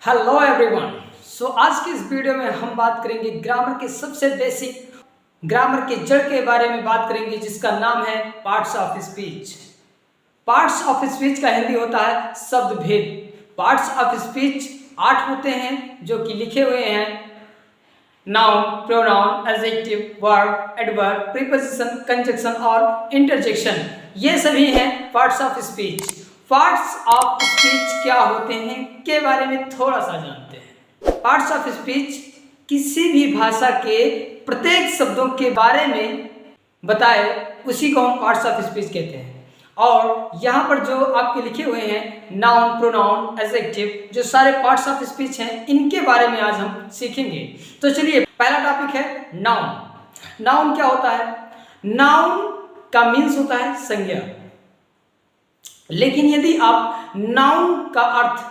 Hello everyone. आज की इस वीडियो में हम बात करेंगे ग्रामर के सबसे बेसिक ग्रामर के जड़ के बारे में बात करेंगे, जिसका नाम है parts of speech. Parts of speech का हिंदी होता है शब्द भेद। पार्ट्स ऑफ स्पीच 8 होते हैं जो कि लिखे हुए हैं noun, pronoun, adjective, verb, adverb, preposition, conjunction और इंटरजेक्शन। ये सभी हैं parts of speech. Parts of speech क्या होते हैं के बारे में थोड़ा सा जानते हैं। पार्ट्स ऑफ स्पीच किसी भी भाषा के प्रत्येक शब्दों के बारे में बताए, उसी को हम पार्ट्स ऑफ स्पीच कहते हैं। और यहाँ पर जो आपके लिखे हुए हैं नाउन, प्रोनाउन, एडजेक्टिव, जो सारे पार्ट्स ऑफ स्पीच हैं, इनके बारे में आज हम सीखेंगे। तो चलिए, पहला टॉपिक है नाउन। नाउन क्या होता है? नाउन का मीन्स होता है संज्ञा। लेकिन यदि आप नाउन का अर्थ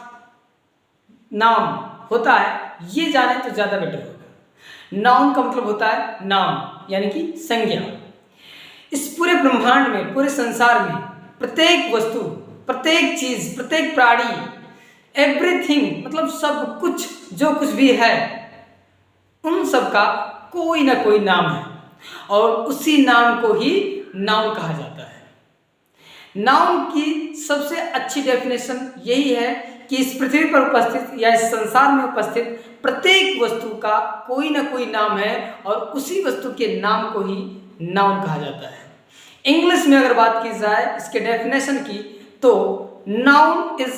नाम होता है ये जाने तो ज्यादा बेटर होगा। नाउन का मतलब होता है नाम, यानी कि संज्ञा। इस पूरे ब्रह्मांड में, पूरे संसार में प्रत्येक वस्तु, प्रत्येक चीज, प्रत्येक प्राणी, एवरीथिंग मतलब सब कुछ, जो कुछ भी है, उन सब का कोई ना कोई नाम है और उसी नाम को ही नाउन कहा जाता है। नाउन की सबसे अच्छी डेफिनेशन यही है कि इस पृथ्वी पर उपस्थित या इस संसार में उपस्थित प्रत्येक वस्तु का कोई ना कोई नाम है और उसी वस्तु के नाम को ही नाउन कहा जाता है। इंग्लिश में अगर बात की जाए इसके डेफिनेशन की, तो noun is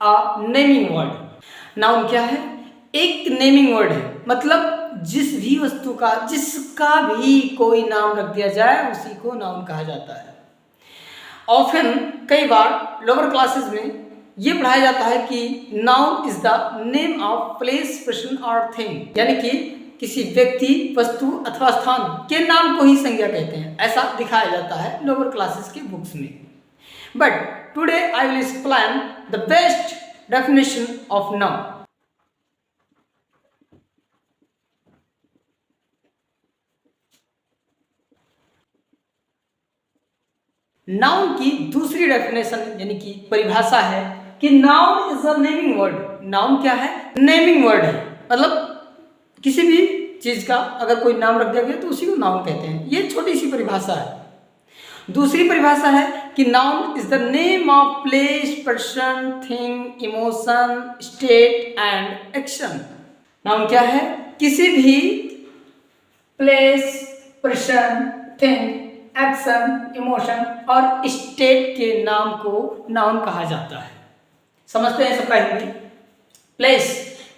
a naming word. Noun क्या है? एक नेमिंग वर्ड है, मतलब जिस भी वस्तु का, जिसका भी कोई नाम रख दिया जाए उसी को नाउन कहा जाता है। ऑफन कई बार लोअर क्लासेस में ये पढ़ाया जाता है कि noun is the name of place, person और थिंग, यानी कि किसी व्यक्ति, वस्तु अथवा स्थान के नाम को ही संज्ञा कहते हैं, ऐसा दिखाया जाता है लोअर क्लासेस की बुक्स में। But today I will explain the best definition of noun. Noun की दूसरी डेफिनेशन यानी कि परिभाषा है कि noun is a naming word. Noun क्या है? नेमिंग वर्ड है, मतलब किसी भी चीज का अगर कोई नाम रख दिया गया तो उसी को नाउन कहते हैं। ये छोटी सी परिभाषा है। दूसरी परिभाषा है कि noun is the name of place, person, thing, emotion, state and action. Noun क्या है? किसी भी place, person, thing, action, emotion और स्टेट के नाम को नाउन कहा जाता है। समझते हैं सबका हिंदी? प्लेस,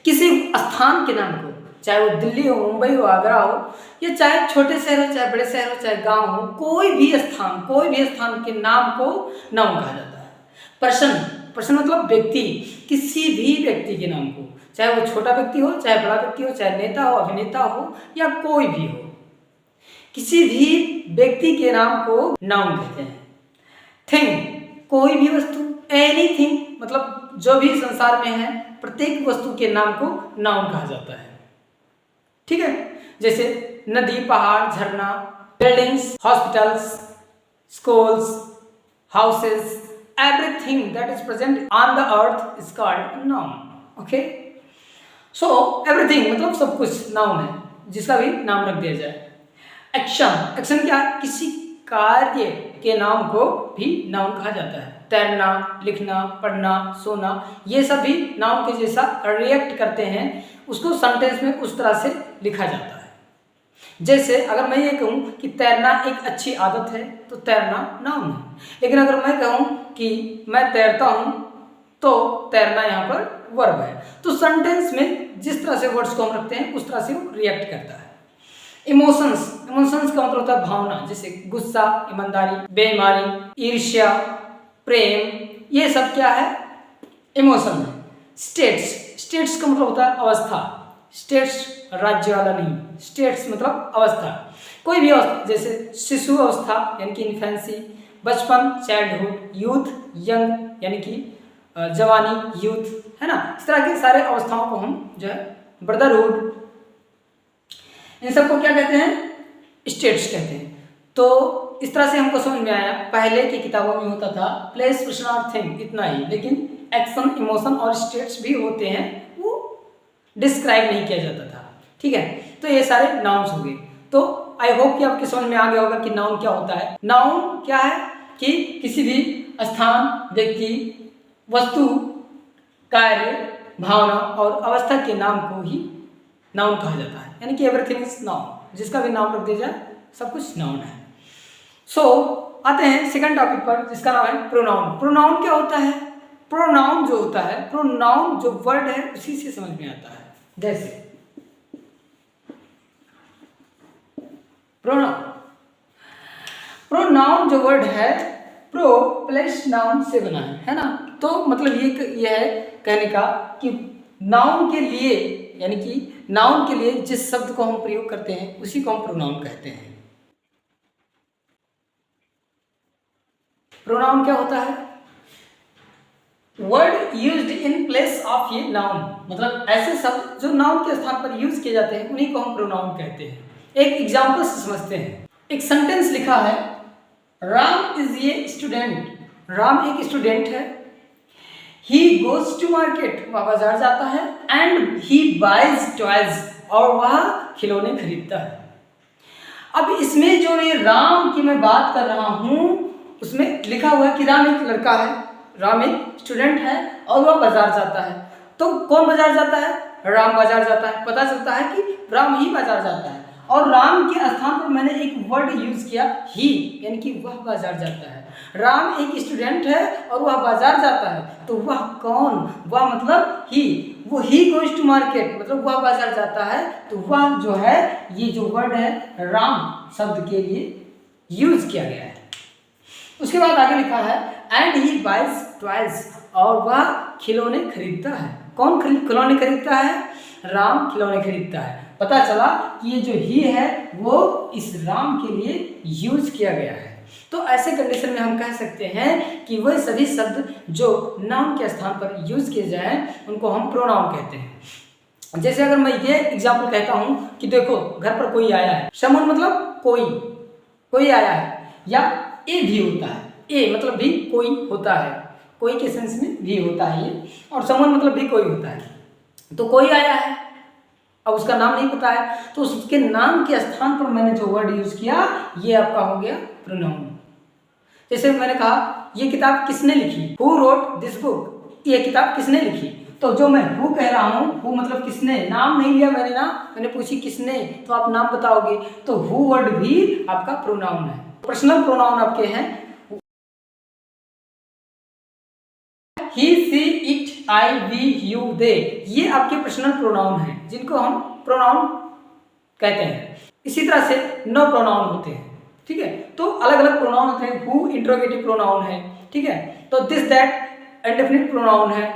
किसी स्थान के नाम को, चाहे वो दिल्ली हो, मुंबई हो, आगरा हो, या चाहे छोटे शहर हो, चाहे बड़े शहर हो, चाहे गांव हो, कोई भी स्थान के नाम को नाउन कहा जाता है। पर्सन, पर्सन मतलब व्यक्ति, किसी भी व्यक्ति के नाम को, चाहे वो छोटा व्यक्ति हो, चाहे बड़ा व्यक्ति हो, चाहे नेता हो, अभिनेता हो, या कोई भी हो, किसी भी व्यक्ति के नाम को नाउन कहते हैं। थिंग, कोई भी वस्तु, एनीथिंग मतलब जो भी संसार में है, प्रत्येक वस्तु के नाम को नाउन कहा जाता है। ठीक है? जैसे नदी, पहाड़, झरना, buildings, hospitals, schools, houses, everything that is present on the earth is called noun. Okay, so everything मतलब सब कुछ नाउन है, जिसका भी नाम रख दिया जाए। एक्शन, एक्शन क्या है? किसी कार्य के नाम को भी नाउन कहा जाता है। तैरना, लिखना, पढ़ना, सोना, ये सब भी नाउन के जैसा रिएक्ट करते हैं, उसको सेंटेंस में उस तरह से लिखा जाता है। जैसे अगर मैं ये कहूँ कि तैरना एक अच्छी आदत है तो तैरना नाउन है। लेकिन अगर मैं कहूँ कि मैं तैरता हूँ तो तैरना यहाँ पर वर्ब है। तो सेंटेंस में जिस तरह से वर्ड्स को हम रखते हैं उस तरह से वो रिएक्ट करता है। इमोशंस, इमोशंस का मतलब होता है भावना, जैसे गुस्सा, ईमानदारी, बेईमानी, ईर्ष्या, प्रेम, ये सब क्या है? इमोशन है। स्टेट्स, स्टेट्स का मतलब होता है अवस्था। स्टेट्स राज्य वाला नहीं, स्टेट्स मतलब अवस्था, कोई भी अवस्था, जैसे शिशु अवस्था यानी कि इन्फेंसी, बचपन चाइल्डहुड, यूथ यंग यानी कि जवानी यूथ, है ना। इस तरह के सारे अवस्थाओं को हम जो है ब्रदरहुड, इन सबको क्या कहते हैं? स्टेट्स कहते हैं। तो इस तरह से हमको समझ में आया। पहले की किताबों में होता था प्लेस, पर्सन और थिंग, इतना ही, लेकिन एक्शन, इमोशन और स्टेट्स भी होते हैं, वो डिस्क्राइब नहीं किया जाता था। ठीक है, तो ये सारे नाउन्स हो गए। तो आई होप कि आपके समझ में आ गया होगा कि नाउन क्या होता है। नाउन क्या है कि किसी भी स्थान, व्यक्ति, वस्तु, कार्य, भावना और अवस्था के नाम को ही नाउन कहा जाता है, यानी कि एवरीथिंग इज नाउन, जिसका भी नाम रख दिया जाए सब कुछ नाउन है। सो आते हैं सेकंड टॉपिक पर, जिसका नाम है प्रोनाउन। प्रोनाउन क्या होता है? प्रोनाउन जो होता है, प्रोनाउन जो वर्ड है उसी से समझ में आता है। जैसे प्रोनाउन, प्रोनाउन जो वर्ड है प्रो प्लस नाउन से बना है ना। तो मतलब ये है कहने का कि नाउन के लिए, यानी कि नाउन के लिए जिस शब्द को हम प्रयोग करते हैं उसी को हम प्रोनाउन कहते हैं। प्रोनाउन क्या होता है? Word used in place of ये नाउन, मतलब ऐसे शब्द जो नाउन के स्थान पर यूज किए जाते हैं उन्हीं को हम प्रोनाउन कहते हैं। एक एग्जांपल से समझते हैं। एक सेंटेंस लिखा है, Ram is a student. Ram एक स्टूडेंट है। ही गोज टू मार्केट, वह बाजार जाता है। एंड ही बाइज टॉयज, और वह खिलौने खरीदता है। अब इसमें जो ये राम की मैं बात कर रहा हूं उसमें लिखा हुआ है कि राम एक लड़का है, राम एक स्टूडेंट है और वह बाजार जाता है। तो कौन बाजार जाता है? राम बाजार जाता है। पता चलता है कि राम ही बाजार जाता है, और राम के स्थान पर मैंने एक वर्ड यूज किया ही, यानी कि वह बाजार जाता है। राम एक स्टूडेंट है और वह बाजार जाता है, तो वह कौन? वह मतलब ही, वो ही गोज टू मार्केट, मतलब वह बाजार जाता है। तो वह जो है, ये जो वर्ड है राम शब्द के लिए यूज किया गया है। उसके बाद आगे लिखा है एंड ही बाइज टॉयज, और वह खिलौने खरीदता है। कौन खिलौने खरीदता है? राम खिलौने खरीदता है। पता चला कि ये जो ही है वो इस राम के लिए यूज किया गया है। तो ऐसे कंडीशन में हम कह सकते हैं कि वह सभी शब्द जो नाउन के स्थान पर यूज किए जाएं उनको हम प्रोनाउन कहते हैं। जैसे अगर मैं ये एग्जाम्पल कहता हूं कि देखो घर पर कोई आया है, समवन मतलब कोई आया है, या ए भी होता है, ए मतलब भी कोई होता है, कोई के सेंस में भी होता है ये, और समवन मतलब भी कोई होता है। तो कोई आया है, अब उसका नाम नहीं पता है, तो उसके नाम के स्थान पर मैंने जो वर्ड यूज किया ये आपका हो गया प्रोनाउन। जैसे मैंने कहा ये किताब किसने लिखी, हु रोट दिस बुक, ये किताब किसने लिखी। तो जो मैं हु कह रहा हूँ, हु मतलब किसने, नाम नहीं लिया मैंने ना, मैंने पूछी किसने, तो आप नाम बताओगे, तो हु वर्ड भी आपका प्रोनाउन है। पर्सनल प्रोनाउन आपके हैं ही, सी, इट, आई, वी, यू, दे, ये आपके पर्सनल प्रोनाउन हैं जिनको हम प्रोनाउन कहते हैं। इसी तरह से 9 प्रोनाउन होते हैं। ठीक है, तो अलग अलग प्रोनाउन होते हैं। हु इंट्रोगेटिव प्रोनाउन है, ठीक है, तो दिस दैट इंडेफिनिट प्रोनाउन है।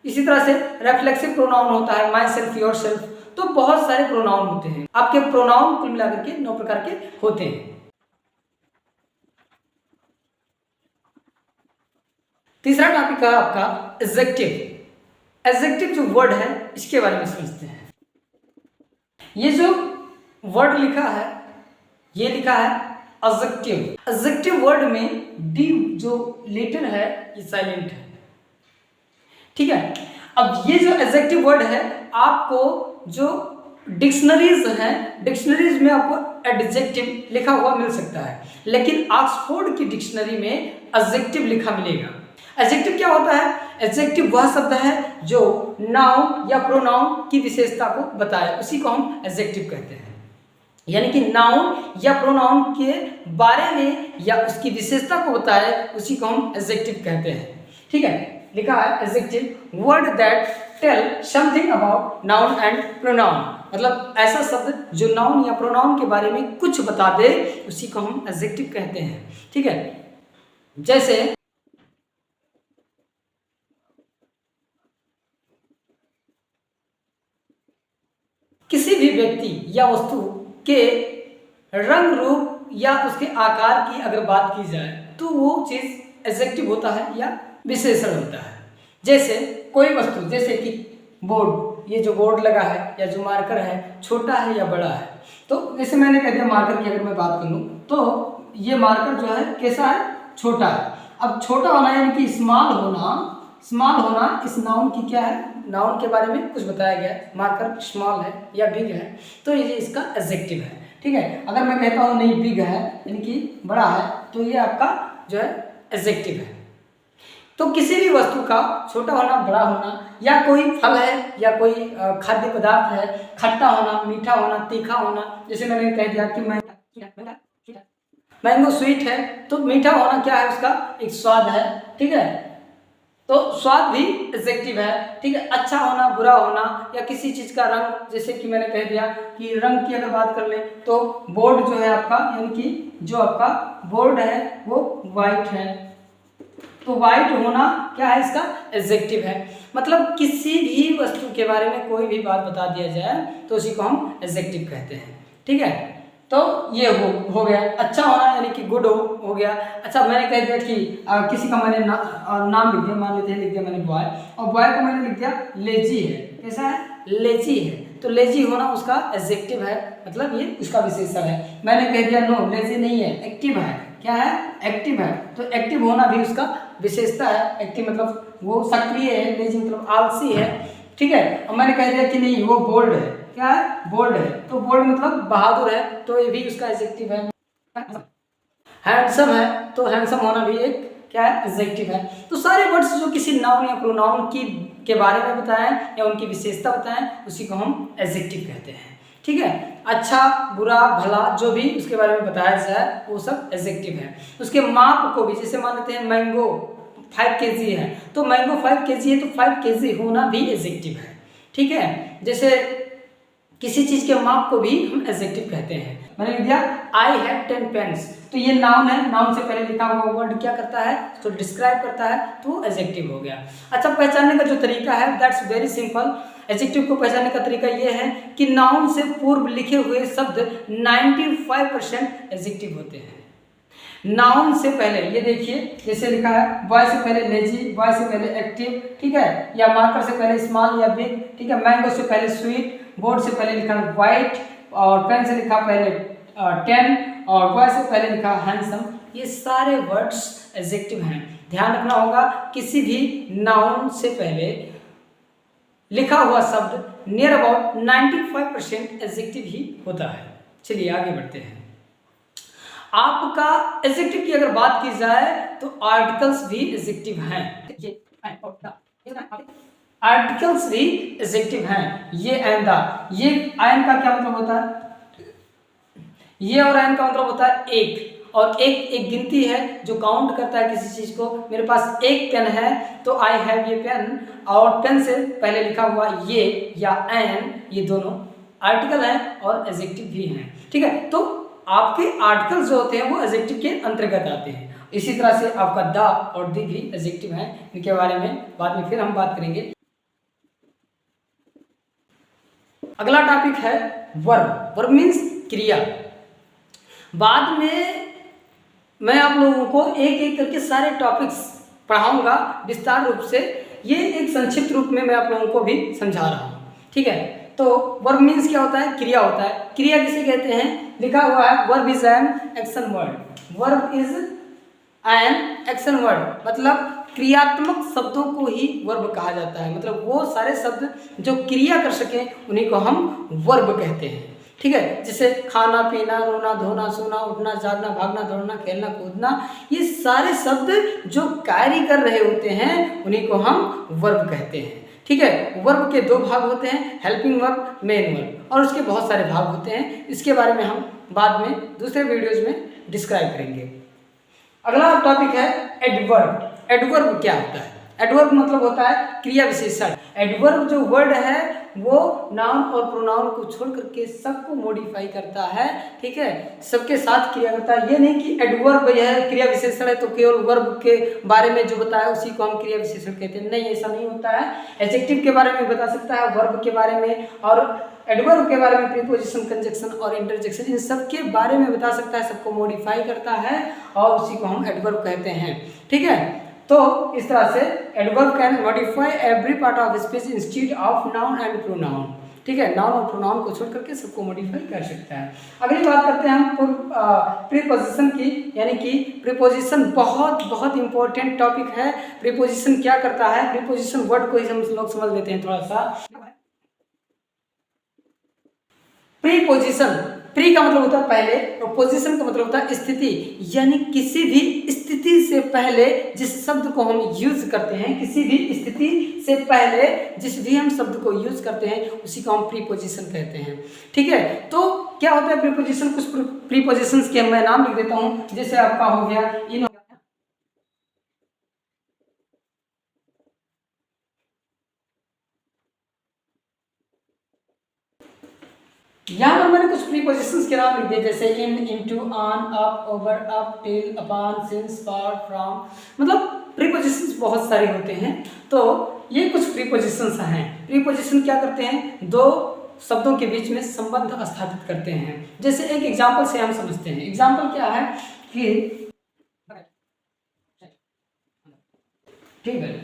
इसी तरह से रेफ्लेक्सिव प्रोनाउन होता है, माई सेल्फ, योर सेल्फ। तो बहुत सारे प्रोनाउन होते हैं। आपके प्रोनाउन कुल मिलाकर के 9 प्रकार के होते हैं। तीसरा टॉपिक है आपका एडजेक्टिव। एडजेक्टिव जो वर्ड है इसके बारे में समझते हैं। ये जो वर्ड लिखा है ये लिखा है एडजेक्टिव। एडजेक्टिव वर्ड में डी जो लेटर है ये साइलेंट है। ठीक है, अब ये जो एडजेक्टिव वर्ड है आपको जो डिक्शनरीज हैं, डिक्शनरीज में आपको एडजेक्टिव लिखा हुआ मिल सकता है, लेकिन ऑक्सफोर्ड की डिक्शनरी में एडजेक्टिव लिखा मिलेगा। एडजेक्टिव क्या होता है? एडजेक्टिव वह शब्द है जो नाउन या प्रोनाउन की विशेषता को बताए, उसी को हम एडजेक्टिव कहते हैं। यानी कि नाउन या प्रोनाउन के बारे में या उसकी विशेषता को बताए उसी को हम एडजेक्टिव कहते हैं। ठीक है, लिखा है adjective word that tell something about noun and pronoun, मतलब ऐसा शब्द जो नाउन या प्रोनाउन के बारे में कुछ बता दे उसी को हम एडजेक्टिव कहते हैं। ठीक है, जैसे किसी भी व्यक्ति या वस्तु के रंग रूप या उसके आकार की अगर बात की जाए तो वो चीज़ एडजेक्टिव होता है या विशेषण होता है। जैसे कोई वस्तु, जैसे कि बोर्ड, ये जो बोर्ड लगा है या जो मार्कर है छोटा है या बड़ा है। तो जैसे मैंने कह दिया मार्कर की अगर मैं बात करूँ तो ये मार्कर जो है कैसा है? छोटा है। अब छोटा होना यानी कि स्मॉल होना इस नाउन की क्या है? नाउन के बारे में कुछ बताया गया है, मार्कर स्मॉल है या बिग है तो ये इसका एडजेक्टिव है। ठीक है, अगर मैं कहता हूँ नहीं बिग है यानी कि बड़ा है तो ये आपका जो है एडजेक्टिव है। तो किसी भी वस्तु का छोटा होना, बड़ा होना, या कोई फल है या कोई खाद्य पदार्थ है, खट्टा होना, मीठा होना, तीखा होना, जैसे मैंने कह दिया कि मैंगो स्वीट है तो मीठा होना क्या है, उसका एक स्वाद है। ठीक है, तो स्वाद भी एडजेक्टिव है। ठीक है, अच्छा होना, बुरा होना, या किसी चीज का रंग, जैसे कि मैंने कह दिया कि रंग की अगर बात कर ले तो बोर्ड जो है आपका, यानी कि जो आपका बोर्ड है वो वाइट है, तो वाइट होना क्या है, इसका एडजेक्टिव है। मतलब किसी भी वस्तु के बारे में कोई भी बात बता दिया जाए तो उसी को हम एडजेक्टिव कहते हैं। ठीक है, तो ये हो गया। अच्छा होना यानी कि गुड हो गया। अच्छा, मैंने कह दिया कि किसी का मैंने नाम लिख दिया, मान लेते हैं लिख दिया मैंने बॉय, और बॉय को मैंने लिख दिया लेजी है। कैसा है, लेजी है, तो लेजी होना उसका एडजेक्टिव है, मतलब ये उसका विशेषण है। मैंने कह दिया नो लेजी नहीं है, एक्टिव है। क्या है, एक्टिव है, तो एक्टिव होना भी उसका विशेषता है। एक्टिव मतलब वो सक्रिय है, लेजी मतलब आलसी है। ठीक है, और मैंने कह दिया कि नहीं वो बोल्ड है। क्या है, बोल्ड है, तो बोल्ड मतलब बहादुर है, तो ये भी उसका एडजेक्टिव है। हैंडसम है, तो हैंडसम होना भी एक क्या है, एडजेक्टिव है। तो सारे वर्ड्स जो किसी नाउन या प्रोनाउन की के बारे में बताएं या उनकी विशेषता बताएं उसी को हम एडजेक्टिव कहते हैं। ठीक है, अच्छा, बुरा, भला, जो भी उसके बारे में बताया जाए वो सब एडजेक्टिव है। उसके माप को भी, जैसे मान लेते हैं मैंगो 5 kg है तो मैंगो 5 kg है तो 5 kg होना भी एडजेक्टिव है। ठीक है, जैसे किसी चीज के माप को भी हम एडजेक्टिव कहते हैं। मैंने लिख दिया आई हैव 10 पेन्स, तो ये नाउन है, नाउन से पहले लिखा हुआ वर्ड क्या करता है, तो डिस्क्राइब करता है, तो एडजेक्टिव हो गया। अच्छा, पहचानने का जो तरीका है दैट्स वेरी सिंपल। एडजेक्टिव को पहचानने का तरीका ये है कि नाउन से पूर्व लिखे हुए शब्द 95% एडजेक्टिव होते हैं। नाउन से पहले ये देखिए, जैसे लिखा है बॉय से पहले लेजी, बॉय से पहले एक्टिव, ठीक है, या मार्कर से पहले स्मॉल या बिग, ठीक है, मैंगो से पहले स्वीट, बोर्ड से पहले लिखा व्हाइट, और पेन से लिखा पहले 10, और बॉय से पहले लिखा हैंडसम। ये सारे वर्ड्स एडजेक्टिव हैं। ध्यान रखना होगा, किसी भी नाउन से पहले लिखा हुआ शब्द नियर अबाउट 95% एडजेक्टिव ही होता है। चलिए आगे बढ़ते हैं। आपका एडजेक्टिव की अगर बात की जाए तो आर्टिकल्स भी एडजेक्टिव हैं। आर्टिकल्स भी एडजेक्टिव हैं। ये एंड द, ये एंड का क्या मतलब होता है, ये और एंड का मतलब होता है एक, और एक गिनती है जो काउंट करता है किसी चीज को। मेरे पास एक पेन है तो आई हैव ये पेन, और पेन से पहले लिखा हुआ ये या एन, ये दोनों आर्टिकल हैं और एडजेक्टिव भी हैं। ठीक है, तो आपके आर्टिकल्स जो होते हैं वो एडजेक्टिव के अंतर्गत आते हैं। इसी तरह से आपका द और दी भी एडजेक्टिव हैं, इनके बारे में बाद में फिर हम बात करेंगे। अगला टॉपिक है वर्ब। वर्ब मीन्स क्रिया। बाद में मैं आप लोगों को एक एक करके सारे टॉपिक्स पढ़ाऊंगा विस्तार रूप से। ये एक संक्षिप्त रूप में मैं आप लोगों को भी समझा रहा हूँ। ठीक है, तो वर्ब मीन्स क्या होता है, क्रिया होता है। क्रिया किसे कहते हैं, लिखा हुआ है verb is an action word. Verb is an action word, मतलब क्रियात्मक शब्दों को ही वर्ब कहा जाता है। मतलब वो सारे शब्द जो क्रिया कर सके उन्हीं को हम वर्ब कहते हैं। ठीक है, जैसे खाना, पीना, रोना, धोना, सोना, उठना, जागना, भागना, दौड़ना, खेलना, कूदना, ये सारे शब्द जो कार्य कर रहे होते हैं उन्हीं को हम वर्ब कहते हैं। ठीक है, वर्ब के दो भाग होते हैं, हेल्पिंग वर्ब, मेन वर्ब, और उसके बहुत सारे भाग होते हैं। इसके बारे में हम बाद में दूसरे वीडियोज में डिस्क्राइब करेंगे। अगला टॉपिक है एडवर्ब। एडवर्ब क्या होता है, एडवर्ब मतलब होता है क्रिया विशेषण। एडवर्ब जो वर्ड है वो नाउन और प्रोनाउन को छोड़ करके सबको मॉडिफाई करता है। ठीक है, सबके साथ क्रिया करता है। ये नहीं कि एडवर्ब यह क्रिया विशेषण है तो केवल वर्ब के बारे में जो बताया उसी को हम क्रिया विशेषण कहते हैं। नहीं, ऐसा नहीं होता है। एडजेक्टिव के बारे में बता सकता है, वर्ब के बारे में, और एडवर्ब के बारे में प्रीपोजिशन, कंजक्शन और इंटरजेक्शन, इन सब के बारे में बता सकता है, सबको मॉडिफाई करता है और उसी को हम एडवर्ब कहते हैं। ठीक है, तो इस तरह से adverb can modify every part of speech instead of noun and pronoun. ठीक है, नाउन और प्रोनाउन को छोड़ करके सबको मॉडिफाई कर सकता है। अगली बात करते हैं हम प्रीपोजिशन की, यानी कि प्रीपोजिशन बहुत बहुत इंपॉर्टेंट टॉपिक है। प्रीपोजिशन क्या करता है, प्रीपोजिशन वर्ड को ही हम लोग समझ लेते हैं थोड़ा सा। प्रीपोजिशन, प्री का मतलब होता है पहले और पोजीशन का मतलब होता है स्थिति, यानी किसी भी स्थिति से पहले जिस शब्द को हम यूज करते हैं, किसी भी स्थिति से पहले जिस भी हम शब्द को यूज करते हैं उसी को हम प्रीपोजिशन कहते हैं। ठीक है, तो क्या होता है प्रीपोजिशन, कुछ प्रीपोजिशंस के मैं नाम लिख देता हूं। जैसे आपका हो गया इन, यहाँ पर मैंने कुछ प्रीपोजिशंस के नाम लिख दिए, जैसे in, into, on, up, over, up, till, upon, since, for, from. मतलब प्रीपोजिशंस बहुत सारे होते हैं। तो ये कुछ प्रीपोजिशंस हैं। प्रीपोजिशन क्या करते हैं, दो शब्दों के बीच में संबंध स्थापित करते हैं। जैसे एक एग्जाम्पल से हम समझते हैं। एग्जाम्पल क्या है कि, ठीक है,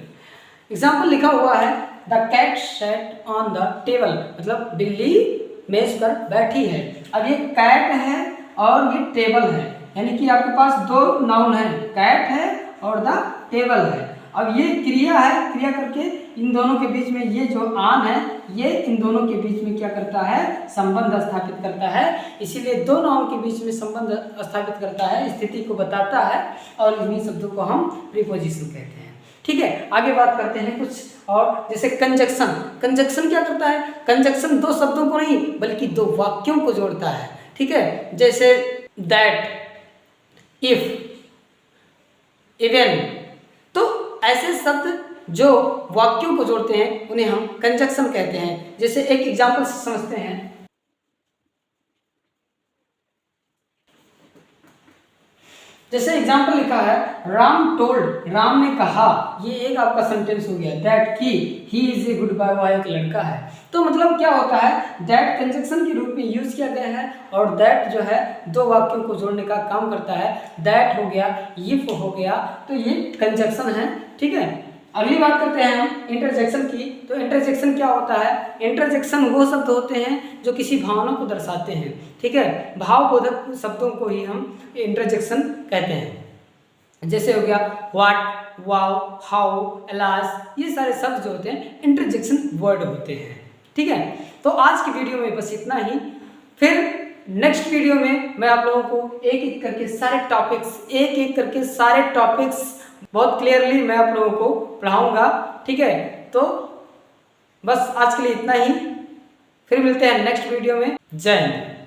एग्जाम्पल लिखा हुआ है the cat sat on the table, मतलब बिल्ली मेज पर बैठी है। अब ये कैट है और ये टेबल है, यानी कि आपके पास दो नाउन है, कैट है और द टेबल है। अब ये क्रिया है, क्रिया करके इन दोनों के बीच में ये जो ऑन है ये इन दोनों के बीच में क्या करता है, संबंध स्थापित करता है। इसीलिए दो नाउन के बीच में संबंध स्थापित करता है, स्थिति को बताता है, और इन्हीं शब्दों को हम प्रीपोजिशन कहते हैं। ठीक है, आगे बात करते हैं कुछ और, जैसे कंजक्शन। कंजक्शन क्या करता है, कंजक्शन दो शब्दों को नहीं बल्कि दो वाक्यों को जोड़ता है। ठीक है, जैसे दैट, इफ, इवन। तो ऐसे शब्द जो वाक्यों को जोड़ते हैं उन्हें हम कंजक्शन कहते हैं। जैसे एक एग्जांपल से समझते हैं, जैसे एग्जाम्पल लिखा है राम टोल्ड, राम ने कहा, ये एक आपका सेंटेंस हो गया। दैट की he is a good boy, वह एक लड़का है। तो मतलब क्या होता है, दैट कंजक्शन के रूप में यूज किया गया है, और दैट जो है दो वाक्यों को जोड़ने का काम करता है। दैट हो गया, इफ हो गया, तो ये कंजक्शन है। ठीक है, अगली बात करते हैं हम इंटरजेक्शन की। तो इंटरजेक्शन क्या होता है, इंटरजेक्शन वो शब्द होते हैं जो किसी भावना को दर्शाते हैं। ठीक है, भावबोधक शब्दों को ही हम इंटरजेक्शन कहते हैं। जैसे हो गया व्हाट, वाओ, हाउ, अलास, ये सारे शब्द जो होते हैं इंटरजेक्शन वर्ड होते हैं। ठीक है, तो आज की वीडियो में बस इतना ही। फिर नेक्स्ट वीडियो में मैं आप लोगों को एक एक करके सारे टॉपिक्स बहुत क्लियरली मैं आप लोगों को पढ़ाऊंगा। ठीक है, तो बस आज के लिए इतना ही, फिर मिलते हैं नेक्स्ट वीडियो में। जय हिंद।